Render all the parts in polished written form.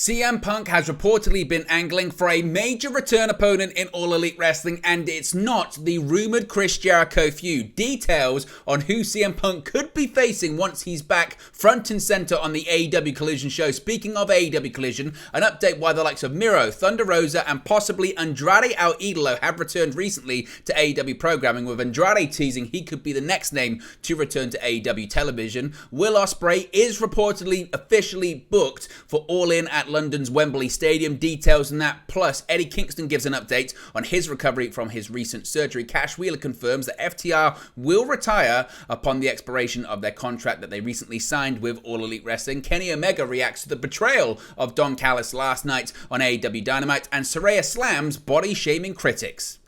CM Punk has reportedly been angling for a major return opponent in All Elite Wrestling, and it's not the rumored Chris Jericho feud. Details on who CM Punk could be facing once he's back front and center on the AEW Collision show. Speaking of AEW Collision, an update why the likes of Miro, Thunder Rosa, and possibly Andrade El Idolo have returned recently to AEW programming, with Andrade teasing he could be the next name to return to AEW television. Will Ospreay is reportedly officially booked for All In at London's Wembley Stadium. Details on that, plus Eddie Kingston gives an update on his recovery from his recent surgery. Cash Wheeler confirms that FTR will retire upon the expiration of their contract that they recently signed with All Elite Wrestling. Kenny Omega reacts to the betrayal of Don Callis last night on AEW Dynamite, and Saraya slams body-shaming critics.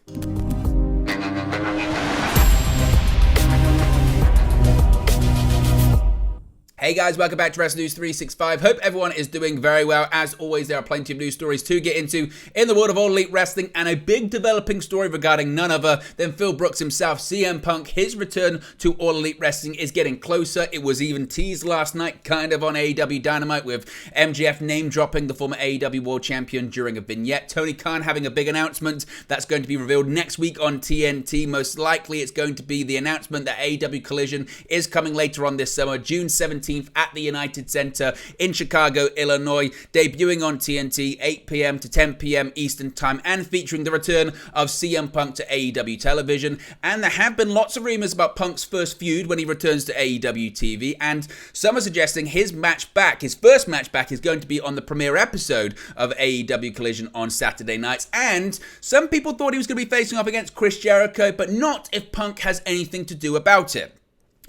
Hey guys, welcome back to Wrestling News 365. Hope everyone is doing very well. As always, there are plenty of news stories to get into in the world of All Elite Wrestling, and a big developing story regarding none other than Phil Brooks himself. CM Punk, his return to All Elite Wrestling is getting closer. It was even teased last night, kind of on AEW Dynamite, with MJF name-dropping the former AEW World Champion during a vignette. Tony Khan having a big announcement that's going to be revealed next week on TNT. Most likely, it's going to be the announcement that AEW Collision is coming later on this summer, June 17th. At the United Center in Chicago, Illinois, debuting on TNT 8 p.m. to 10 p.m. Eastern Time, and featuring the return of CM Punk to AEW television. And there have been lots of rumors about Punk's first feud when he returns to AEW TV, and some are suggesting his first match back is going to be on the premiere episode of AEW Collision on Saturday nights. And some people thought he was going to be facing off against Chris Jericho, but not if Punk has anything to do about it.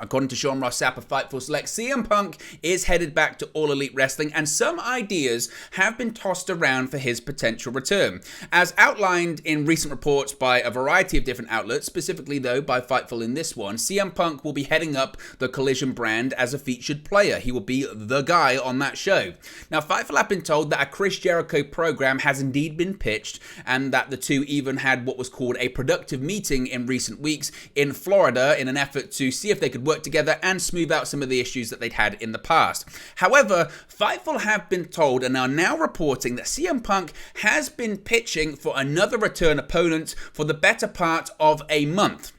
According to Sean Ross Sapp of Fightful Select, CM Punk is headed back to All Elite Wrestling, and some ideas have been tossed around for his potential return. As outlined in recent reports by a variety of different outlets, specifically though by Fightful in this one, CM Punk will be heading up the Collision brand as a featured player. He will be the guy on that show. Now, Fightful have been told that a Chris Jericho program has indeed been pitched, and that the two even had what was called a productive meeting in recent weeks in Florida in an effort to see if they could work together and smooth out some of the issues that they'd had in the past. However, Fightful have been told and are now reporting that CM Punk has been pitching for another return opponent for the better part of a month.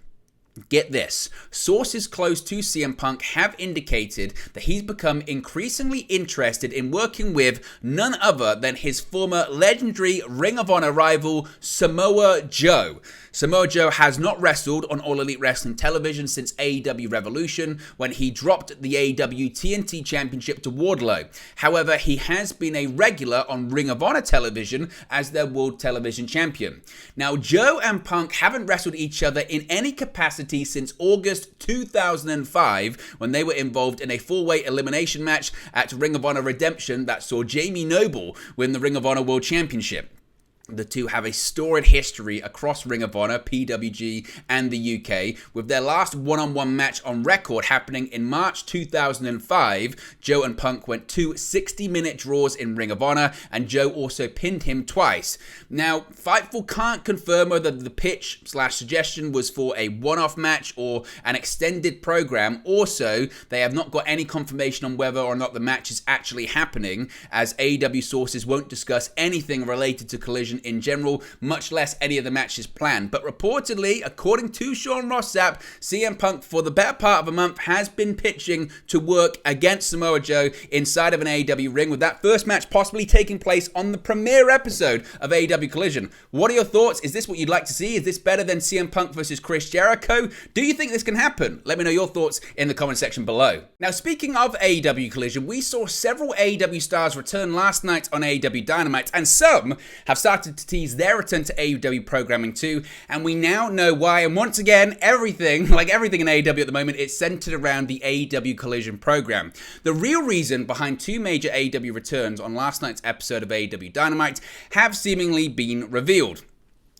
Get this, sources close to CM Punk have indicated that he's become increasingly interested in working with none other than his former legendary Ring of Honor rival, Samoa Joe. Samoa Joe has not wrestled on All Elite Wrestling television since AEW Revolution, when he dropped the AEW TNT Championship to Wardlow. However, he has been a regular on Ring of Honor television as their World Television Champion. Now, Joe and Punk haven't wrestled each other in any capacity since August 2005, when they were involved in a four-way elimination match at Ring of Honor Redemption that saw Jamie Noble win the Ring of Honor World Championship. The two have a storied history across Ring of Honor, PWG, and the UK, with their last one-on-one match on record happening in March 2005. Joe and Punk went 2 60-minute draws in Ring of Honor, and Joe also pinned him twice. Now, Fightful can't confirm whether the pitch/suggestion was for a one-off match or an extended program. Also, they have not got any confirmation on whether or not the match is actually happening, as AEW sources won't discuss anything related to Collision in general, much less any of the matches planned. But reportedly, according to Sean Ross Sapp, CM Punk for the better part of a month has been pitching to work against Samoa Joe inside of an AEW ring, with that first match possibly taking place on the premiere episode of AEW Collision. What are your thoughts? Is this what you'd like to see? Is this better than CM Punk versus Chris Jericho? Do you think this can happen? Let me know your thoughts in the comment section below. Now, speaking of AEW Collision, we saw several AEW stars return last night on AEW Dynamite, and some have started to tease their return to AEW programming too, and we now know why. And once again, everything in AEW at the moment, it's centered around the AEW Collision program. The real reason behind two major AEW returns on last night's episode of AEW Dynamite have seemingly been revealed.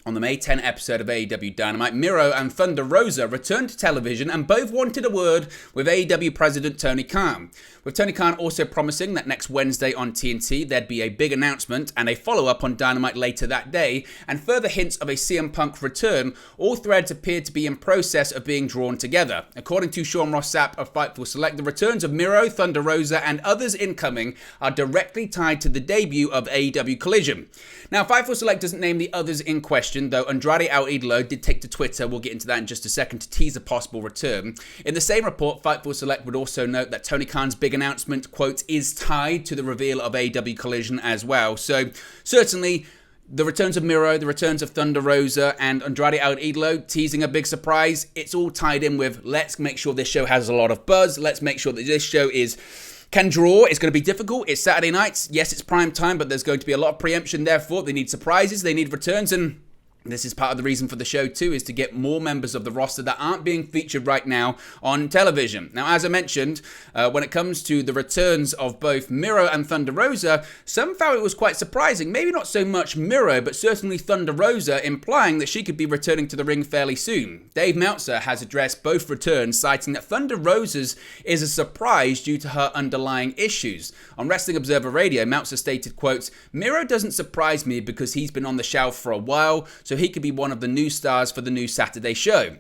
On the May 10 episode of AEW Dynamite, Miro and Thunder Rosa returned to television and both wanted a word with AEW President Tony Khan. With Tony Khan also promising that next Wednesday on TNT there'd be a big announcement and a follow-up on Dynamite later that day, and further hints of a CM Punk return, all threads appeared to be in process of being drawn together. According to Sean Ross Sapp of Fightful Select, the returns of Miro, Thunder Rosa and others incoming are directly tied to the debut of AEW Collision. Now, Fightful Select doesn't name the others in question, though Andrade El Idolo did take to Twitter, we'll get into that in just a second, to tease a possible return. In the same report, Fightful Select would also note that Tony Khan's big announcement, quote, is tied to the reveal of AEW Collision as well. So, certainly, the returns of Miro, the returns of Thunder Rosa, and Andrade El Idolo teasing a big surprise. It's all tied in with, let's make sure this show has a lot of buzz, let's make sure that this show can draw. It's going to be difficult. It's Saturday nights. Yes, it's prime time, but there's going to be a lot of preemption. Therefore, they need surprises. They need returns. And this is part of the reason for the show too, is to get more members of the roster that aren't being featured right now on television. Now, as I mentioned, when it comes to the returns of both Miro and Thunder Rosa, some found it was quite surprising. Maybe not so much Miro, but certainly Thunder Rosa, implying that she could be returning to the ring fairly soon. Dave Meltzer has addressed both returns, citing that Thunder Rosa's is a surprise due to her underlying issues. On Wrestling Observer Radio, Meltzer stated, quote, "Miro doesn't surprise me because he's been on the shelf for a while, so he could be one of the new stars for the new Saturday show."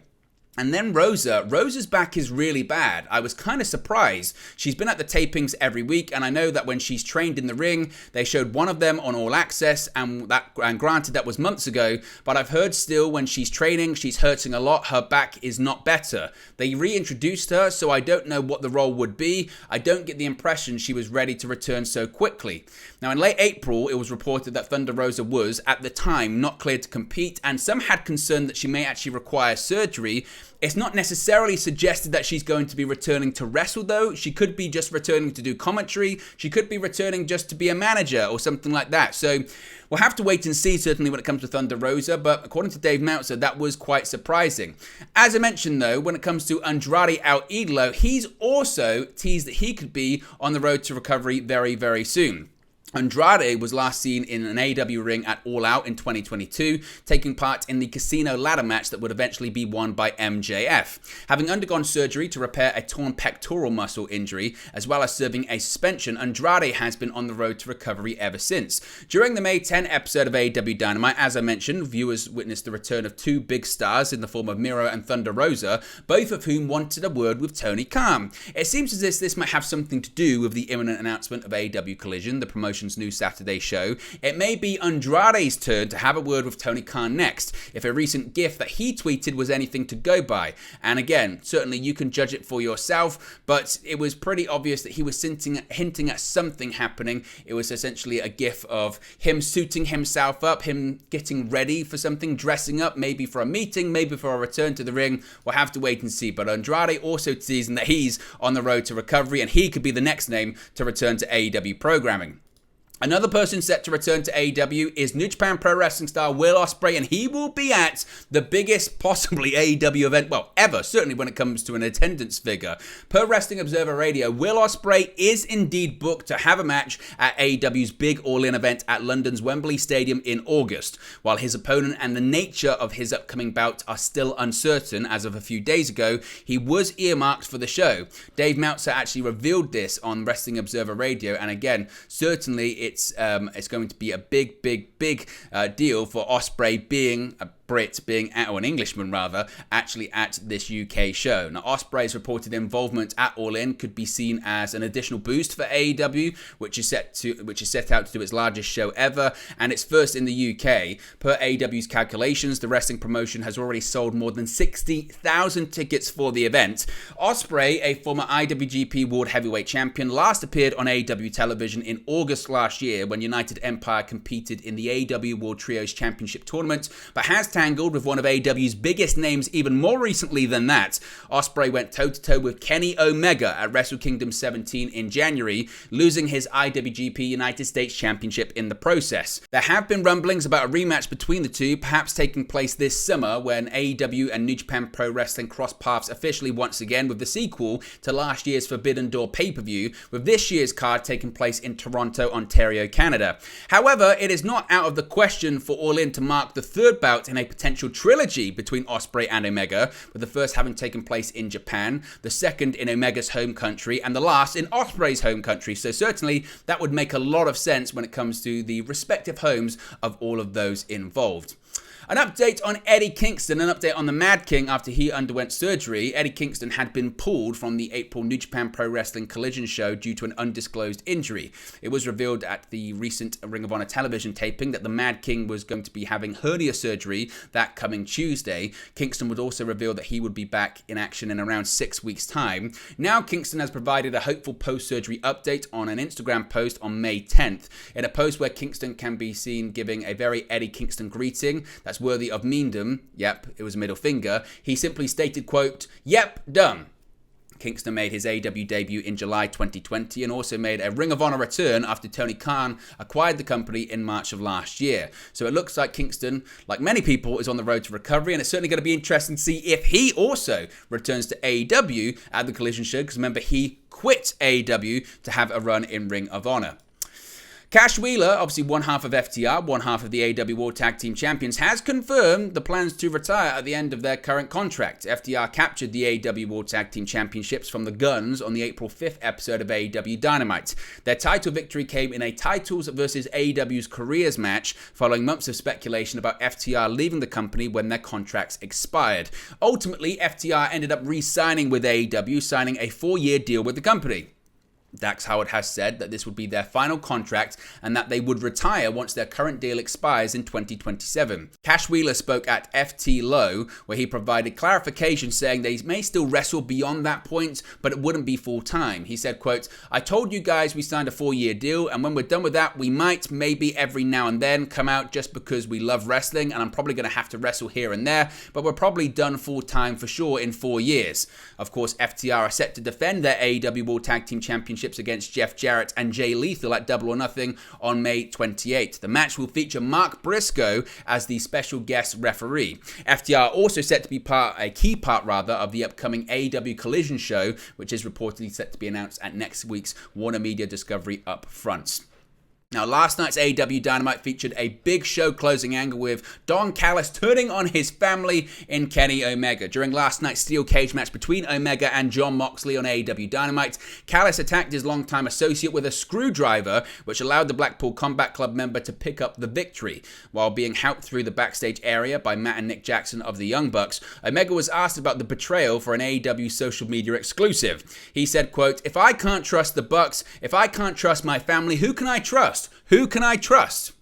And then Rosa's back is really bad. I was kind of surprised. She's been at the tapings every week, and I know that when she's trained in the ring, they showed one of them on All Access, and granted that was months ago, but I've heard still when she's training, she's hurting a lot. Her back is not better. They reintroduced her, so I don't know what the role would be. I don't get the impression she was ready to return so quickly. Now, in late April, it was reported that Thunder Rosa was, at the time, not cleared to compete, and some had concern that she may actually require surgery. It's not necessarily suggested that she's going to be returning to wrestle, though. She could be just returning to do commentary. She could be returning just to be a manager or something like that. So we'll have to wait and see, certainly, when it comes to Thunder Rosa. But according to Dave Meltzer, that was quite surprising. As I mentioned, though, when it comes to Andrade El Idolo, he's also teased that he could be on the road to recovery very, very soon. Andrade was last seen in an AEW ring at All Out in 2022, taking part in the casino ladder match that would eventually be won by MJF. Having undergone surgery to repair a torn pectoral muscle injury, as well as serving a suspension, Andrade has been on the road to recovery ever since. During the May 10 episode of AEW Dynamite, as I mentioned, viewers witnessed the return of two big stars in the form of Miro and Thunder Rosa, both of whom wanted a word with Tony Khan. It seems as if this might have something to do with the imminent announcement of AEW Collision, the promotion new Saturday show. It may be Andrade's turn to have a word with Tony Khan next, if a recent gif that he tweeted was anything to go by. And again, certainly you can judge it for yourself, but it was pretty obvious that he was hinting at something happening. It was essentially a gif of him suiting himself up, him getting ready for something, dressing up, maybe for a meeting, maybe for a return to the ring. We'll have to wait and see. But Andrade also teasing that he's on the road to recovery and he could be the next name to return to AEW programming. Another person set to return to AEW is New Japan Pro Wrestling star Will Ospreay, and he will be at the biggest possibly AEW event, well, ever, certainly when it comes to an attendance figure. Per Wrestling Observer Radio, Will Ospreay is indeed booked to have a match at AEW's big all-in event at London's Wembley Stadium in August. While his opponent and the nature of his upcoming bout are still uncertain, as of a few days ago, he was earmarked for the show. Dave Meltzer actually revealed this on Wrestling Observer Radio, and again, certainly it's going to be a big deal for Ospreay being a Brit, being or an Englishman rather, actually at this UK show. Now, Ospreay's reported involvement at All In could be seen as an additional boost for AEW, which is set out to do its largest show ever, and it's first in the UK. Per AEW's calculations, the wrestling promotion has already sold more than 60,000 tickets for the event. Ospreay, a former IWGP World Heavyweight Champion, last appeared on AEW television in August last year when United Empire competed in the AEW World Trios Championship Tournament, but has tangled with one of AEW's biggest names even more recently than that. Ospreay went toe-to-toe with Kenny Omega at Wrestle Kingdom 17 in January, losing his IWGP United States Championship in the process. There have been rumblings about a rematch between the two, perhaps taking place this summer when AEW and New Japan Pro Wrestling cross paths officially once again with the sequel to last year's Forbidden Door pay-per-view, with this year's card taking place in Toronto, Ontario, Canada. However, it is not out of the question for All In to mark the third bout in a potential trilogy between Ospreay and Omega, with the first having taken place in Japan, the second in Omega's home country, and the last in Ospreay's home country. So certainly that would make a lot of sense when it comes to the respective homes of all of those involved. An update on Eddie Kingston, an update on the Mad King after he underwent surgery. Eddie Kingston had been pulled from the April New Japan Pro Wrestling Collision show due to an undisclosed injury. It was revealed at the recent Ring of Honor television taping that the Mad King was going to be having hernia surgery that coming Tuesday. Kingston would also reveal that he would be back in action in around 6 weeks' time. Now Kingston has provided a hopeful post-surgery update on an Instagram post on May 10th. In a post where Kingston can be seen giving a very Eddie Kingston greeting that's worthy of meandom, yep, it was a middle finger, he simply stated, quote, "Yep, done." Kingston made his AEW debut in July 2020 and also made a Ring of Honor return after Tony Khan acquired the company in March of last year. So it looks like Kingston, like many people, is on the road to recovery, and it's certainly going to be interesting to see if he also returns to AEW at the Collision show, because remember, he quit AEW to have a run in Ring of Honor. Cash Wheeler, obviously one half of FTR, one half of the AEW World Tag Team Champions, has confirmed the plans to retire at the end of their current contract. FTR captured the AEW World Tag Team Championships from the Guns on the April 5th episode of AEW Dynamite. Their title victory came in a Titles versus AEW's Careers match, following months of speculation about FTR leaving the company when their contracts expired. Ultimately, FTR ended up re-signing with AEW, signing a 4-year deal with the company. Dax Howard has said that this would be their final contract and that they would retire once their current deal expires in 2027. Cash Wheeler spoke at FT Low, where he provided clarification saying they may still wrestle beyond that point, but it wouldn't be full-time. He said, quote, "I told you guys we signed a 4-year deal, and when we're done with that, we might maybe every now and then come out just because we love wrestling, and I'm probably going to have to wrestle here and there, but we're probably done full-time for sure in 4 years." Of course, FTR are set to defend their AEW World Tag Team Championships against Jeff Jarrett and Jay Lethal at Double or Nothing on May 28th. The match will feature Mark Briscoe as the special guest referee. FTR are also set to be a key part of the upcoming AEW Collision show, which is reportedly set to be announced at next week's Warner Media Discovery Upfronts. Now, last night's AEW Dynamite featured a big show closing angle with Don Callis turning on his family in Kenny Omega. During last night's steel cage match between Omega and Jon Moxley on AEW Dynamite, Callis attacked his longtime associate with a screwdriver, which allowed the Blackpool Combat Club member to pick up the victory. While being helped through the backstage area by Matt and Nick Jackson of the Young Bucks, Omega was asked about the betrayal for an AEW social media exclusive. He said, quote, "If I can't trust the Bucks, if I can't trust my family, who can I trust? Who can I trust?"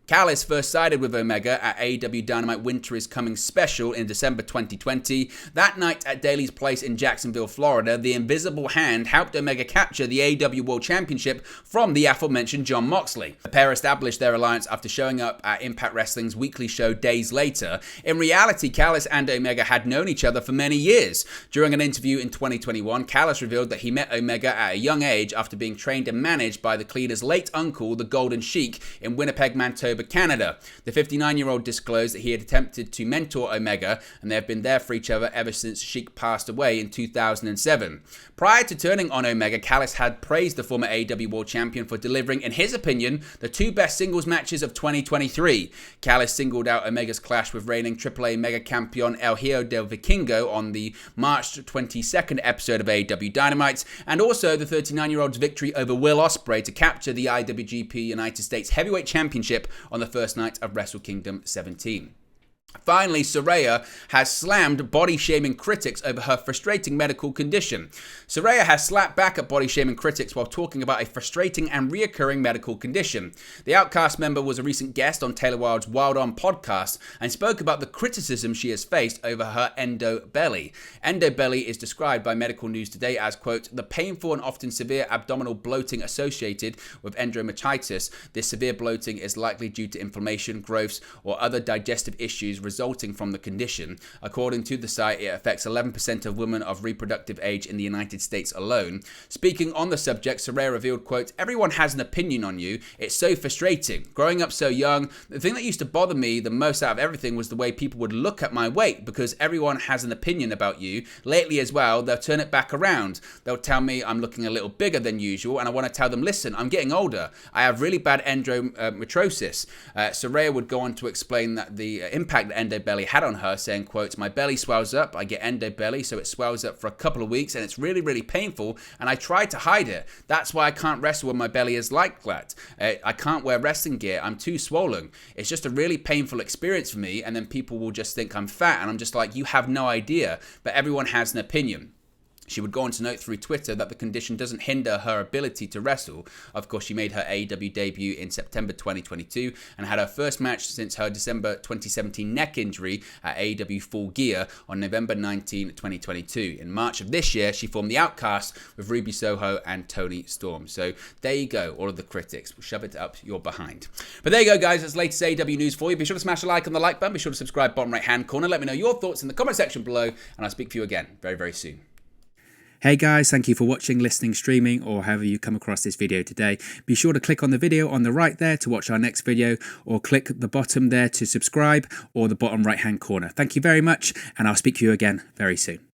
Callis first sided with Omega at AEW Dynamite Winter is Coming special in December 2020. That night at Daly's Place in Jacksonville, Florida, the Invisible Hand helped Omega capture the AEW World Championship from the aforementioned Jon Moxley. The pair established their alliance after showing up at Impact Wrestling's weekly show days later. In reality, Callis and Omega had known each other for many years. During an interview in 2021, Callis revealed that he met Omega at a young age after being trained and managed by the Cleaner's late uncle, the Golden Sheik, in Winnipeg, Manitoba, Canada. The 59-year-old disclosed that he had attempted to mentor Omega, and they have been there for each other ever since Sheik passed away in 2007. Prior to turning on Omega, Callis had praised the former AEW World Champion for delivering, in his opinion, the 2 best singles matches of 2023. Callis singled out Omega's clash with reigning AAA Mega Campeon El Hijo del Vikingo on the March 22nd episode of AEW Dynamite, and also the 39-year-old's victory over Will Ospreay to capture the IWGP United States Heavyweight Championship on the first night of Wrestle Kingdom 17. Finally, Saraya has slammed body-shaming critics over her frustrating medical condition. Saraya has slapped back at body-shaming critics while talking about a frustrating and reoccurring medical condition. The Outcast member was a recent guest on Taylor Wilde's Wild On podcast and spoke about the criticism she has faced over her endo-belly. Endo-belly is described by Medical News Today as, quote, "the painful and often severe abdominal bloating associated with endometritis. This severe bloating is likely due to inflammation, growths, or other digestive issues resulting from the condition. According to the site, it affects 11% of women of reproductive age in the United States alone. Speaking on the subject, Saraya revealed, quote, "Everyone has an opinion on you. It's so frustrating. Growing up so young, the thing that used to bother me the most out of everything was the way people would look at my weight, because everyone has an opinion about you. Lately as well, they'll turn it back around. They'll tell me I'm looking a little bigger than usual, and I want to tell them, listen, I'm getting older. I have really bad endometriosis." Saraya would go on to explain that the impact that endo belly had on her, saying, quote, "My belly swells up. I get endo belly, so it swells up for a couple of weeks, and it's really, really painful, and I try to hide it. That's why I can't wrestle when my belly is like that. I can't wear wrestling gear. I'm too swollen. It's just a really painful experience for me, and then people will just think I'm fat, and I'm just like, you have no idea, but everyone has an opinion." She would go on to note through Twitter that the condition doesn't hinder her ability to wrestle. Of course, she made her AEW debut in September 2022 and had her first match since her December 2017 neck injury at AEW Full Gear on November 19, 2022. In March of this year, she formed the Outcast with Ruby Soho and Toni Storm. So there you go, all of the critics. We'll shove it up your behind. But there you go, guys. That's latest AEW news for you. Be sure to smash a like on the like button. Be sure to subscribe bottom right-hand corner. Let me know your thoughts in the comment section below, and I'll speak to you again very, very soon. Hey guys, thank you for watching, listening, streaming, or however you come across this video today. Be sure to click on the video on the right there to watch our next video, or click the bottom there to subscribe, or the bottom right hand corner. Thank you very much, and I'll speak to you again very soon.